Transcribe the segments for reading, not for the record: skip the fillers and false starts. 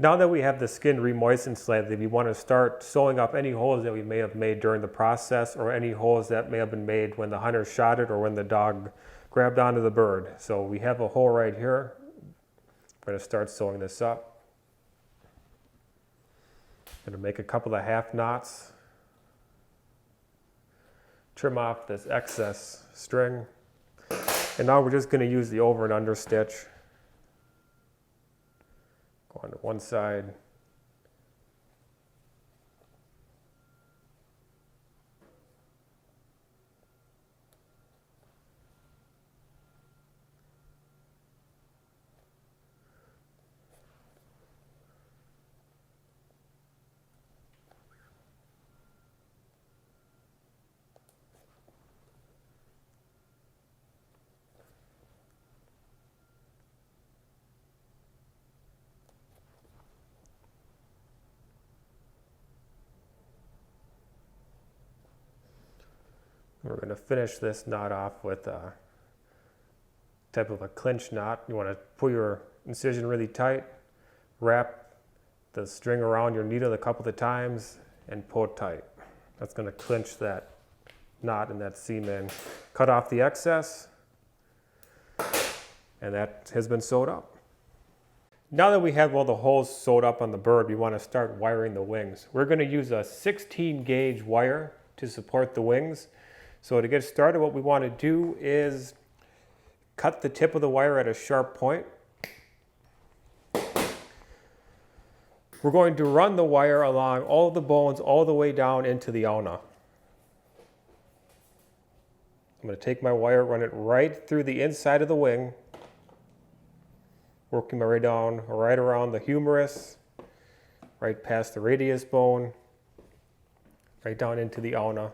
Now that we have the skin re-moistened slightly, we want to start sewing up any holes that we may have made during the process, or any holes that may have been made when the hunter shot it or when the dog grabbed onto the bird. So we have a hole right here. We're going to start sewing this up. Going to make a couple of half knots. Trim off this excess string. And now we're just going to use the over and under stitch. Go on to one side. We're going to finish this knot off with a type of a clinch knot. You want to pull your incision really tight, wrap the string around your needle a couple of times, and pull it tight. That's going to clinch that knot in that seam in. Cut off the excess, and that has been sewed up. Now that we have all the holes sewed up on the bird, we want to start wiring the wings. We're going to use a 16 gauge wire to support the wings. So to get started, what we want to do is cut the tip of the wire at a sharp point. We're going to run the wire along all of the bones all the way down into the ulna. I'm going to take my wire, run it right through the inside of the wing, working my way down right around the humerus, right past the radius bone, right down into the ulna,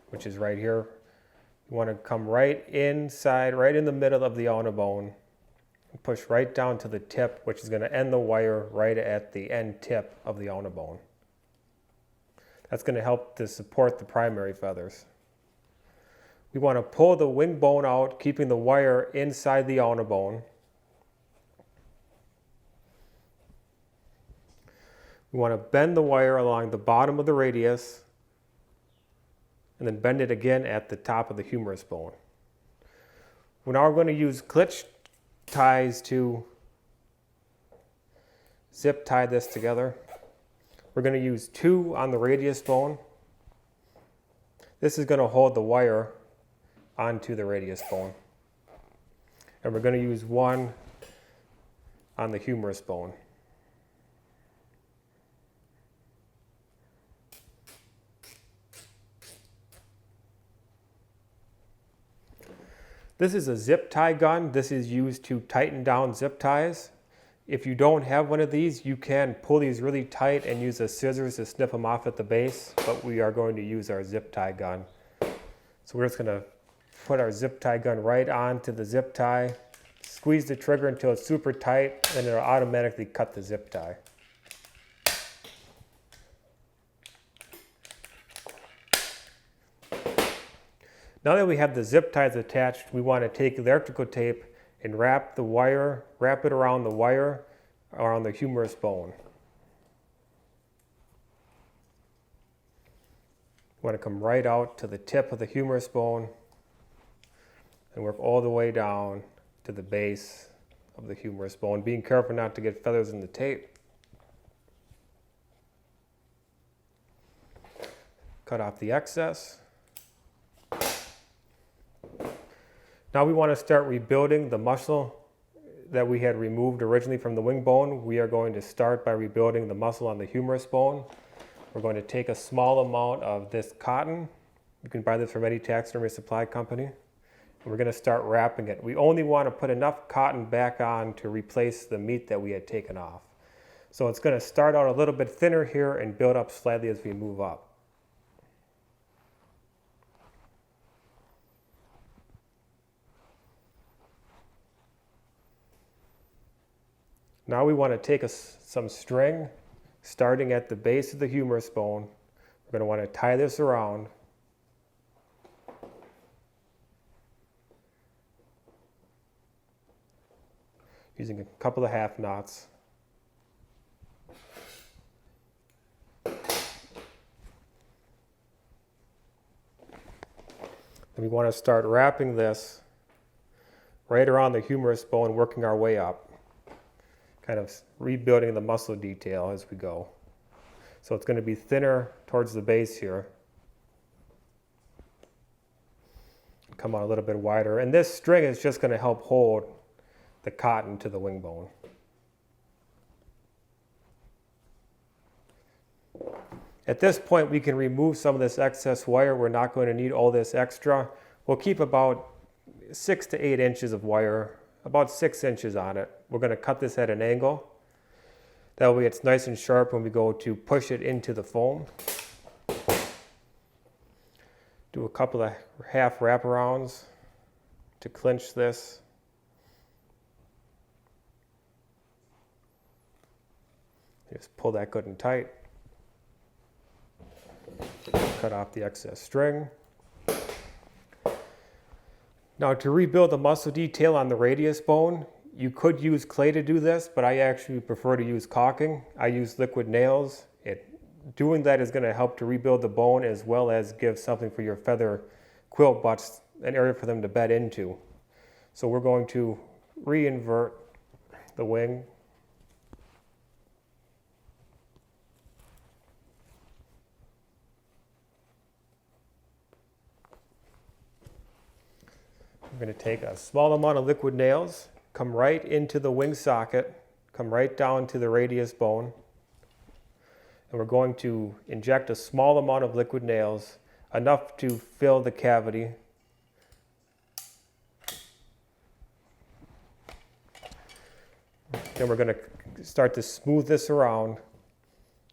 which is right here. You want to come right inside, right in the middle of the ulna bone, and push right down to the tip, which is going to end the wire right at the end tip of the ulna bone. That's going to help to support the primary feathers. We want to pull the wing bone out, keeping the wire inside the ulna bone. We want to bend the wire along the bottom of the radius, and then bend it again at the top of the humerus bone. Now we're going to use klitsch ties to zip tie this together. We're going to use 2 on the radius bone. This is going to hold the wire onto the radius bone. And we're going to use 1 on the humerus bone. This is a zip tie gun. This is used to tighten down zip ties. If you don't have one of these, you can pull these really tight and use the scissors to snip them off at the base, but we are going to use our zip tie gun. So we're just going to put our zip tie gun right onto the zip tie, squeeze the trigger until it's super tight, and it'll automatically cut the zip tie. Now that we have the zip ties attached, we want to take electrical tape and wrap it around the wire, around the humerus bone. We want to come right out to the tip of the humerus bone and work all the way down to the base of the humerus bone, being careful not to get feathers in the tape. Cut off the excess. Now we want to start rebuilding the muscle that we had removed originally from the wing bone. We are going to start by rebuilding the muscle on the humerus bone. We're going to take a small amount of this cotton. You can buy this from any taxidermy supply company. And we're going to start wrapping it. We only want to put enough cotton back on to replace the meat that we had taken off. So it's going to start out a little bit thinner here and build up slightly as we move up. Now we want to take some string, starting at the base of the humerus bone. We're going to want to tie this around. Using a couple of half knots. And we want to start wrapping this right around the humerus bone, working our way up, kind of rebuilding the muscle detail as we go. So it's going to be thinner towards the base here. Come out a little bit wider. And this string is just going to help hold the cotton to the wing bone. At this point, we can remove some of this excess wire. We're not going to need all this extra. We'll keep about 6 to 8 inches of wire, about 6 inches on it. We're going to cut this at an angle. That way it's nice and sharp when we go to push it into the foam. Do a couple of half wraparounds to clinch this. Just pull that good and tight. Cut off the excess string. Now to rebuild the muscle detail on the radius bone, you could use clay to do this, but I actually prefer to use caulking. I use liquid nails. Doing that is going to help to rebuild the bone as well as give something for your feather quilt butts, an area for them to bed into. So we're going to re-invert the wing. I'm going to take a small amount of liquid nails, come right into the wing socket, come right down to the radius bone. And we're going to inject a small amount of liquid nails, enough to fill the cavity. Then we're going to start to smooth this around,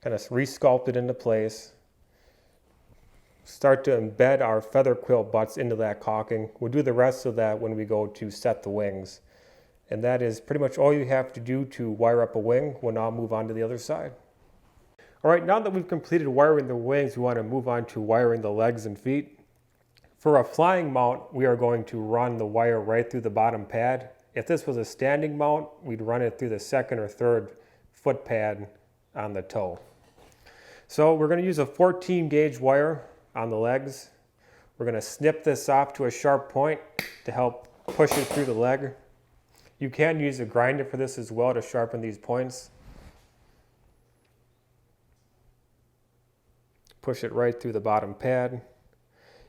kind of re-sculpt it into place. Start to embed our feather quilt butts into that caulking. We'll do the rest of that when we go to set the wings. And that is pretty much all you have to do to wire up a wing. We'll now move on to the other side. All right, now that we've completed wiring the wings, we want to move on to wiring the legs and feet. For a flying mount, we are going to run the wire right through the bottom pad. If this was a standing mount, we'd run it through the second or third foot pad on the toe. So we're going to use a 14 gauge wire on the legs. We're going to snip this off to a sharp point to help push it through the leg. You can use a grinder for this as well to sharpen these points. Push it right through the bottom pad.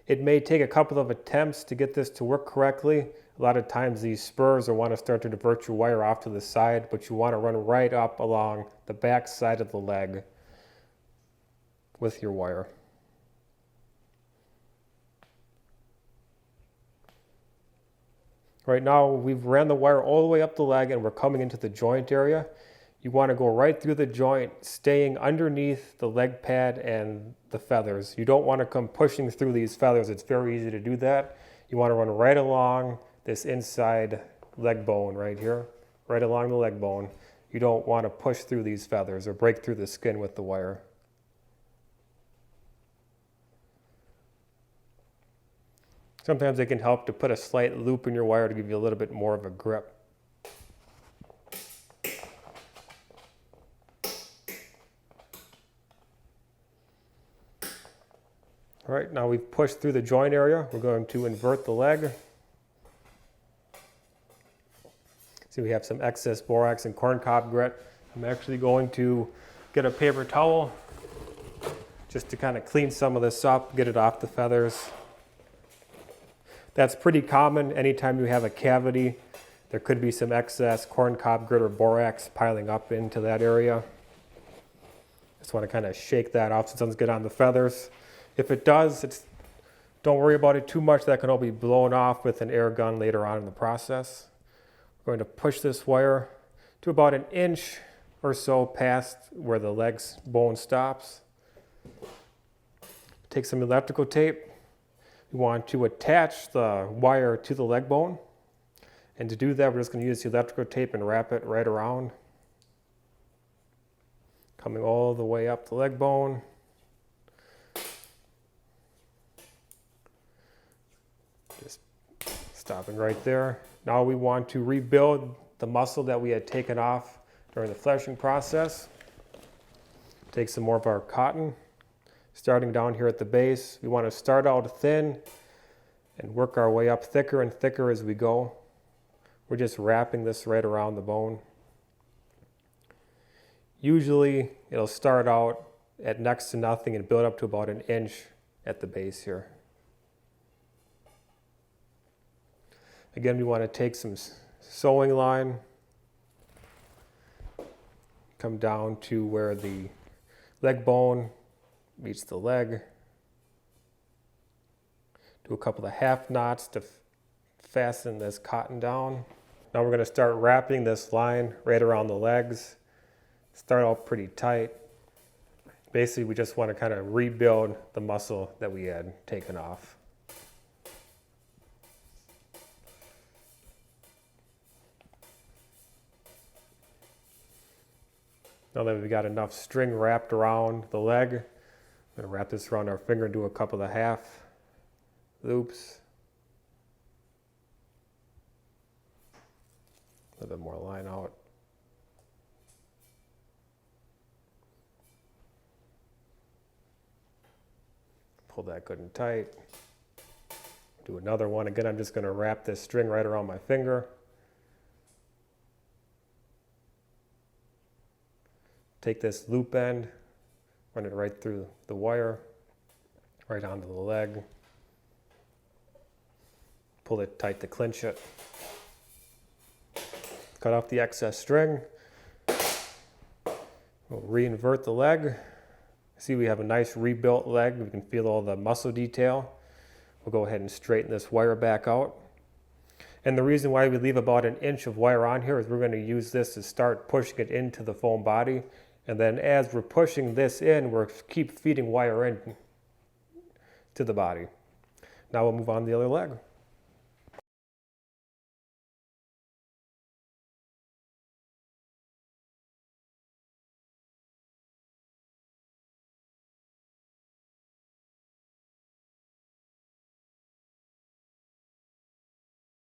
It may take a couple of attempts to get this to work correctly. A lot of times these spurs will want to start to divert your wire off to the side, but you want to run right up along the back side of the leg with your wire. Right now we've ran the wire all the way up the leg and we're coming into the joint area. You want to go right through the joint, staying underneath the leg pad and the feathers. You don't want to come pushing through these feathers. It's very easy to do that. You want to run right along this inside leg bone right here, right along the leg bone. You don't want to push through these feathers or break through the skin with the wire. Sometimes it can help to put a slight loop in your wire to give you a little bit more of a grip. All right, now we've pushed through the joint area. We're going to invert the leg. See, we have some excess borax and corncob grit. I'm actually going to get a paper towel just to kind of clean some of this up, get it off the feathers. That's pretty common. Anytime you have a cavity, there could be some excess corncob grit or borax piling up into that area. Just want to kind of shake that off so it doesn't get on the feathers. If it does, don't worry about it too much. That can all be blown off with an air gun later on in the process. We're going to push this wire to about 1 inch or so past where the leg's bone stops. Take some electrical tape. We want to attach the wire to the leg bone. And to do that, we're just going to use the electrical tape and wrap it right around. Coming all the way up the leg bone. Just stopping right there. Now we want to rebuild the muscle that we had taken off during the fleshing process. Take some more of our cotton. Starting down here at the base, we want to start out thin and work our way up thicker and thicker as we go. We're just wrapping this right around the bone. Usually it'll start out at next to nothing and build up to about 1 inch at the base here. Again, we want to take some sewing line, come down to where the leg bone meets the leg. Do a couple of half knots to fasten this cotton down. Now we're going to start wrapping this line right around the legs. Start out pretty tight. Basically, we just want to kind of rebuild the muscle that we had taken off. Now that we've got enough string wrapped around the leg, I'm going to wrap this around our finger and do a couple of half loops. A little bit more line out. Pull that good and tight. Do another one. Again, I'm just going to wrap this string right around my finger. Take this loop end, run it right through the wire, right onto the leg. Pull it tight to clinch it. Cut off the excess string. We'll reinvert the leg. See, we have a nice rebuilt leg. We can feel all the muscle detail. We'll go ahead and straighten this wire back out. And the reason why we leave about 1 inch of wire on here is we're going to use this to start pushing it into the foam body. And then as we're pushing this in, we'll keep feeding wire in to the body. Now we'll move on to the other leg.